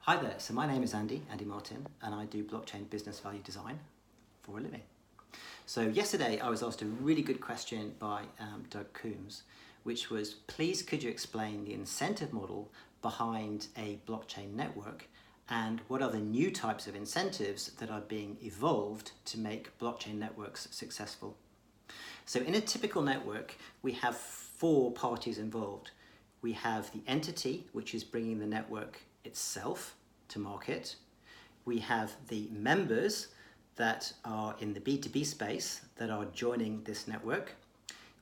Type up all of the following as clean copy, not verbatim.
Hi there, so my name is Andy Martin, and I do blockchain business value design for a living. So yesterday I was asked a really good question by Doug Coombs, which was, please could you explain the incentive model behind a blockchain network and what are the new types of incentives that are being evolved to make blockchain networks successful. So in a typical network, we have four parties involved. We have the entity, which is bringing the network itself to market. We have the members that are in the B2B space that are joining this network.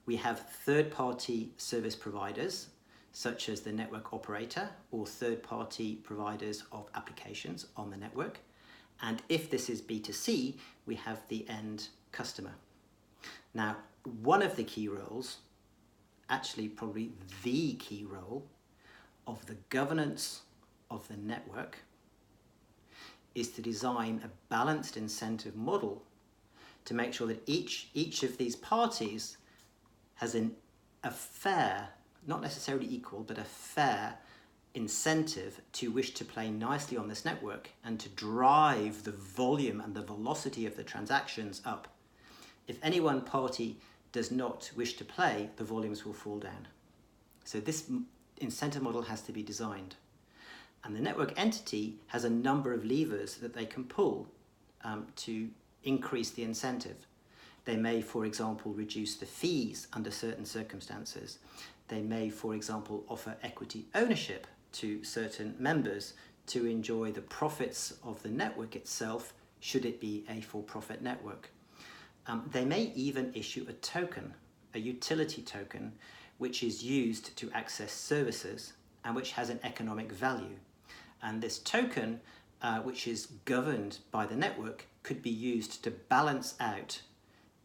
We have third-party service providers, such as the network operator or third-party providers of applications on the network. And if this is B2C, we have the end customer. Now, one of the key roles, actually probably the key role of the governance of the network, is to design a balanced incentive model to make sure that each of these parties has a fair, not necessarily equal, but a fair incentive to wish to play nicely on this network and to drive the volume and the velocity of the transactions up. If any one party does not wish to play, the volumes will fall down. So this incentive model has to be designed. And the network entity has a number of levers that they can pull to increase the incentive. They may, for example, reduce the fees under certain circumstances. They may, for example, offer equity ownership to certain members to enjoy the profits of the network itself, should it be a for-profit network. They may even issue a token, a utility token, which is used to access services and which has an economic value. And this token, which is governed by the network, could be used to balance out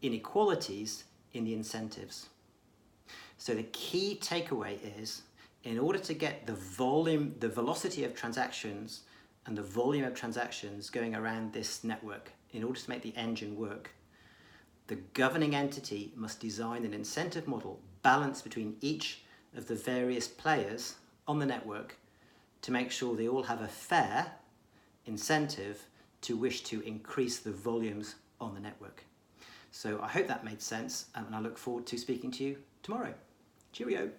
inequalities in the incentives. So the key takeaway is, in order to get the volume, the velocity of transactions and the volume of transactions going around this network, in order to make the engine work, the governing entity must design an incentive model balanced between each of the various players on the network to make sure they all have a fair incentive to wish to increase the volumes on the network. So I hope that made sense, and I look forward to speaking to you tomorrow. Cheerio.